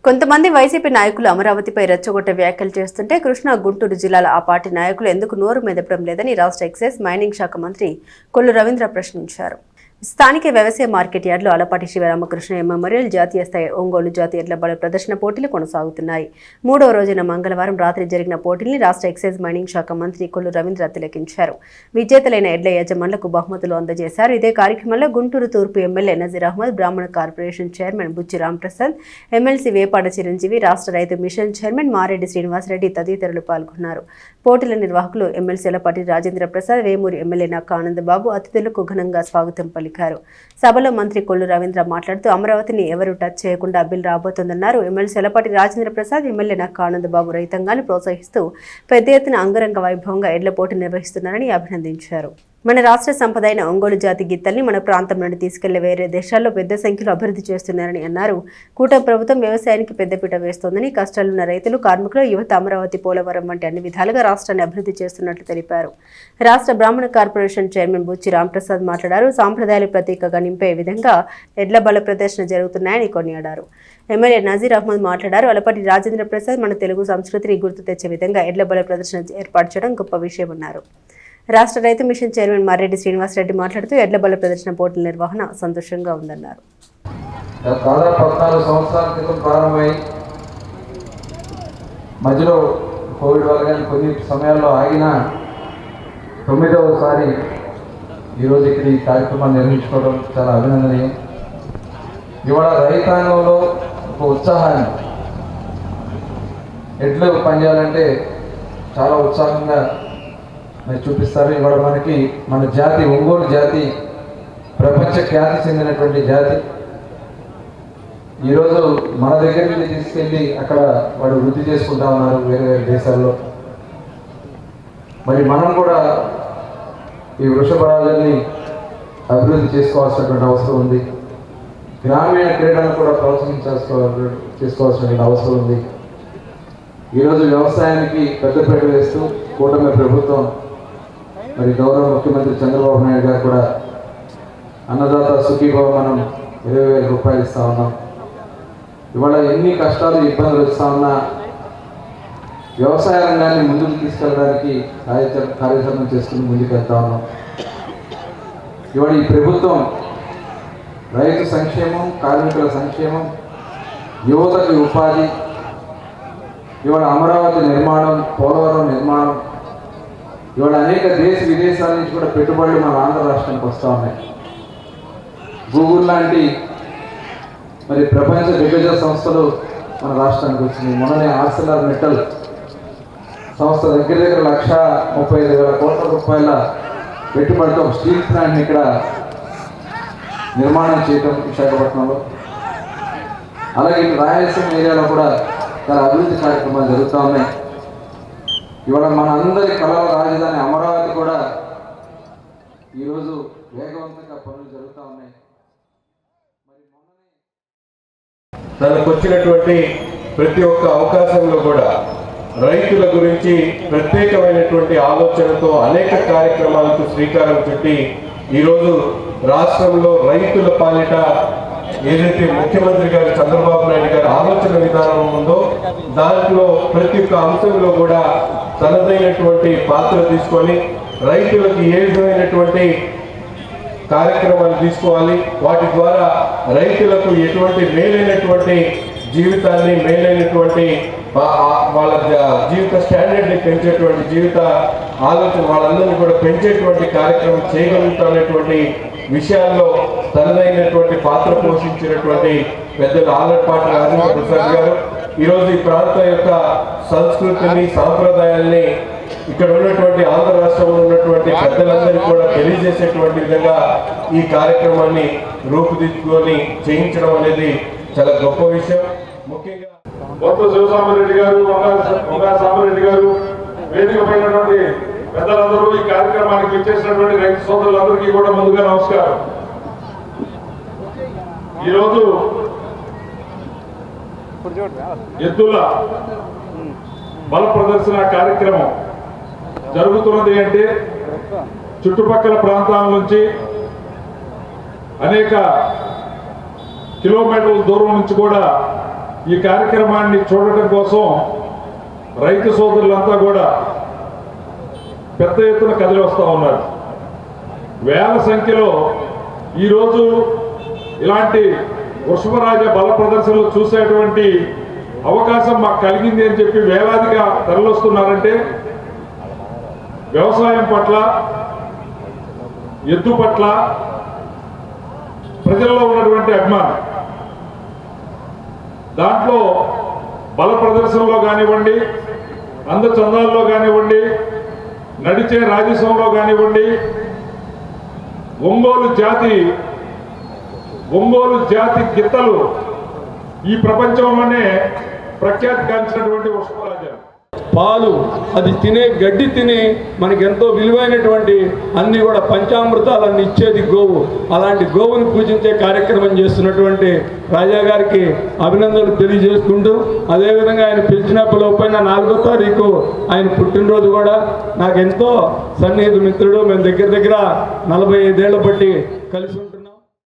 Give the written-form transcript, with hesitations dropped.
కొంతమంది వైసీపీ నాయకులు అమరావతిపై రెచ్చగొట్టే వ్యాఖ్యలు చేస్తుంటే కృష్ణా గుంటూరు జిల్లాల ఆ పార్టీ నాయకులు ఎందుకు నోరు మెదపడం లేదని రాష్ట్ర ఎక్సైజ్ మైనింగ్ శాఖ మంత్రి కొల్లు రవీంద్ర ప్రశ్నించారు. స్థానిక వ్యవసాయ మార్కెట్ యార్డులో అలపాటి శివరామకృష్ణ మెమోరియల్ జాతీయ స్థాయి ఒంగోలు జాతీయ ఎడ్ల బల ప్రదర్శన పోటీలు కొనసాగుతున్నాయి. 3వ రోజున మంగళవారం రాత్రి జరిగిన పోటీల్ని రాష్ట్ర ఎక్సైజ్ మైనింగ్ శాఖ మంత్రి కొల్లు రవీంద్ర తిలకించారు. విజేతలైన ఎడ్ల యజమానులకు బహుమతులు అందజేశారు. ఇదే కార్యక్రమంలో గుంటూరు తూర్పు ఎమ్మెల్యే నజీర్ అహ్మద్, బ్రాహ్మణ కార్పొరేషన్ చైర్మన్ బుచ్చి రాంప్రసాద్, ఎమ్మెల్సీ వేపాడ చిరంజీవి, రాష్ట్ర రైతు మిషన్ చైర్మన్ మారెడ్డి శ్రీనివాసరెడ్డి తదితరులు పాల్గొన్నారు. పోటీల నిర్వాహకులు ఎమ్మెల్సీ అలపాటి రాజేంద్ర ప్రసాద్, వేమూరి ఎమ్మెల్యే నక్క ఆనందబాబు అతిథులకు ఘనంగా స్వాగతం పలికారు. సభలో మంత్రి కొల్లు రవీంద్ర మాట్లాడుతూ అమరావతిని ఎవరూ టచ్ చేయకుండా బిల్ రాబోతోందన్నారు. ఎమ్మెల్సీ అలపాటి రాజేంద్ర ప్రసాద్, ఎమ్మెల్యే నక్క ఆనందబాబు రైతాంగాన్ని ప్రోత్సహిస్తూ పెద్ద ఎత్తున అంగరంగ వైభవంగా ఎడ్ల పోటీ నిర్వహిస్తున్నారని అభినందించారు. మన రాష్ట్ర సంపద అయిన ఒంగోలు జాతి గిత్తల్ని మన ప్రాంతం నుండి తీసుకెళ్లి వేరే దేశాల్లో పెద్ద సంఖ్యలో అభివృద్ధి చేస్తున్నారని అన్నారు. కూటమి ప్రభుత్వం వ్యవసాయానికి పెద్దపీట వేస్తోందని, కష్టాలున్న రైతులు, కార్మికులు, యువత అమరావతి, పోలవరం వంటి అన్ని విధాలుగా రాష్ట్రాన్ని అభివృద్ధి చేస్తున్నట్లు తెలిపారు. రాష్ట్ర బ్రాహ్మణ కార్పొరేషన్ చైర్మన్ బుచ్చి రాంప్రసాద్ మాట్లాడారు. సాంప్రదాయాలు ప్రతీకగా నింపే విధంగా ఎడ్ల బల ప్రదర్శన జరుగుతున్నాయని కొనియాడారు. ఎమ్మెల్యే నజీర్ అహ్మద్ మాట్లాడారు. అలపాటి రాజేంద్ర ప్రసాద్ మన తెలుగు సంస్కృతిని గుర్తు తెచ్చే విధంగా ఎడ్ల బల ప్రదర్శన ఏర్పాటు చేయడం గొప్ప విషయమన్నారు. రాష్ట్ర రైతు మిషన్ చైర్మన్ మారెడ్డి శ్రీనివాసరెడ్డి మాట్లాడుతూ ఎడ్ల బల ప్రదర్శన పోటీల నిర్వహణ సంతోషంగా ఉందన్నారు. దాదాపు 14 సంవత్సరాల క్రితం ప్రారంభమై మధ్యలో కోవిడ్ వల్ల కానీ కొన్ని సమయాల్లో ఆగిన 9వసారి ఈరోజు ఇక్కడ ఈ కార్యక్రమాన్ని నిర్వహించుకోవడం చాలా అభినందనీయం. ఇవాళ రైతాంగంలో ఒక ఉత్సాహాన్ని, ఎడ్లు పనిచేయాలంటే చాలా ఉత్సాహంగా మరి చూపిస్తారు. ఇవాళ మనకి మన జాతి, ఒంగోలు జాతి ప్రపంచ ఖ్యాతి చెందినటువంటి జాతి. ఈరోజు మన దగ్గర నుంచి తీసుకెళ్ళి అక్కడ వాడు వృద్ధి చేసుకుంటా ఉన్నారు వేరే వేరే దేశాల్లో. మరి మనం కూడా ఈ వృషభరాజుల్ని అభివృద్ధి చేసుకోవాల్సినటువంటి అవసరం ఉంది. గ్రామీణ క్రీడలను కూడా చేసుకోవాల్సినటువంటి అవసరం ఉంది. ఈరోజు వ్యవసాయానికి పెద్దపీట వేస్తూ కూటమి ప్రభుత్వం, మరి గౌరవ ముఖ్యమంత్రి చంద్రబాబు నాయుడు గారు కూడా అన్నదాత సుఖీభవ మనం 20,000 రూపాయలు ఇస్తా ఉన్నాం. ఇవాళ ఎన్ని కష్టాలు, ఇబ్బందులు వస్తూ ఉన్నా వ్యవసాయ రంగాన్ని ముందుకు తీసుకెళ్ళడానికి కార్యాచరణ చేసుకుని ముందుకు వెళ్తా ఉన్నాం. ఇవాళ ఈ ప్రభుత్వం రైతు సంక్షేమం, కార్మికుల సంక్షేమం, యువతకి ఉపాధి, ఇవాళ అమరావతి నిర్మాణం, పోలవరం నిర్మాణం, ఇవాళ అనేక దేశ విదేశాల నుంచి కూడా పెట్టుబడులు మన ఆంధ్ర రాష్ట్రానికి వస్తూ ఉన్నాయి. గూగుల్ లాంటి మరి ప్రపంచ దిగ్గజ సంస్థలు మన రాష్ట్రానికి వచ్చినాయి. మొన్ననే ఆర్సెలర్ మెటల్ సంస్థ దగ్గర 1,35,000 కోట్ల రూపాయల పెట్టుబడితో స్టీల్ ప్లాంట్ని ఇక్కడ నిర్మాణం చేయటం విశాఖపట్నంలో. అలాగే రాయలసీమ ఏరియాలో కూడా చాలా అభివృద్ధి కార్యక్రమాలు జరుగుతూ ఉన్నాయి. ఇవాళ మన అందరి కళల రాజధాని అమరావతి కూడా ఈరోజు వేగవంతంగా పనులు జరుగుతూ ఉన్నాయి. తనకు వచ్చినటువంటి ప్రతి ఒక్క అవకాశంలో కూడా రైతుల గురించి ప్రత్యేకమైనటువంటి ఆలోచనతో అనేక కార్యక్రమాలకు శ్రీకారం చుట్టి ఈరోజు రాష్ట్రంలో రైతుల పాలిట ఏదైతే ముఖ్యమంత్రి గారు చంద్రబాబు నాయుడు గారి ఆలోచన విధానం ఉందో దాంట్లో ప్రతి ఒక్క అంశంలో కూడా తనదైనటువంటి పాత్ర తీసుకొని రైతులకు ఏ విధమైనటువంటి కార్యక్రమాలు తీసుకోవాలి, వాటి ద్వారా రైతులకు ఎటువంటి మేలైనటువంటి జీవితాన్ని, మేలైనటువంటి వాళ్ళ జీవిత స్టాండర్డ్ని పెంచేటువంటి జీవిత ఆలోచన వాళ్ళందరినీ కూడా పెంచేటువంటి కార్యక్రమం చేయగలుగుతానటువంటి విషయాల్లో తనదైనటువంటి పాత్ర పోషించినటువంటి పెద్దలు ఆలపాటి రాజేంద్ర ప్రసాద్ గారు ఈరోజు ఈ ప్రాంతం యొక్క సంస్కృతిని, సాంప్రదాయాల్ని ఇక్కడ ఉన్నటువంటి ఆంధ్ర రాష్ట్రంలో ఉన్నటువంటి పెద్దలందరికీ కూడా తెలియజేసేటువంటి విధంగా ఈ కార్యక్రమాన్ని రూపుదిద్దుకొని చేయించడం అనేది చాలా గొప్ప విషయం. ముఖ్యంగా బొత్స శివసామిరెడ్డి గారు, వంగా సామిరెడ్డి గారు, వేదిక పైనటువంటి పెద్దలందరూ, ఈ కార్యక్రమానికి ఇచ్చేసినటువంటి రైతు సోదరులందరికీ కూడా ముందుగా నమస్కారం. ఈరోజు ఎద్దుల బల ప్రదర్శన కార్యక్రమం జరుగుతున్నది అంటే చుట్టుపక్కల ప్రాంతాల నుంచి అనేక కిలోమీటర్ల దూరం నుంచి కూడా ఈ కార్యక్రమాన్ని చూడటం కోసం రైతు సోదరులంతా కూడా పెద్ద ఎత్తున కదిలి వస్తూ ఉన్నారు. వేల సంఖ్యలో ఈరోజు ఇలాంటి వృషభరాజ బల ప్రదర్శనలు చూసేటువంటి అవకాశం మాకు కలిగింది అని చెప్పి వేలాదిగా తరలిస్తున్నారంటే వ్యవసాయం పట్ల, ఎద్దు పట్ల ప్రజల్లో ఉన్నటువంటి అభిమానం, దాంట్లో బల ప్రదర్శనలో కానివ్వండి, అందచందాల్లో కానివ్వండి, నడిచే రాజసంలో కానివ్వండి, ఒంగోలు జాతి గిత్తలు ఈ ప్రపంచంలోనే ప్రఖ్యాతిగాంచినటువంటి వృషభరాజాలు. పాలు అది తినే గడ్డి తిని మనకి ఎంతో విలువైనటువంటి అన్ని కూడా పంచామృతాలన్నీ ఇచ్చేది గోవు. అలాంటి గోవుని పూజించే కార్యక్రమం చేస్తున్నటువంటి రాజా గారికి అభినందనలు తెలియజేసుకుంటూ, అదేవిధంగా ఆయన పిలిచిన పిలువపైన 4వ తారీఖు ఆయన పుట్టినరోజు కూడా నాకు ఎంతో సన్నిహిత మిత్రుడు. మేము దగ్గర 45 ఏళ్ల బట్టి కలిసి ఉంటాం.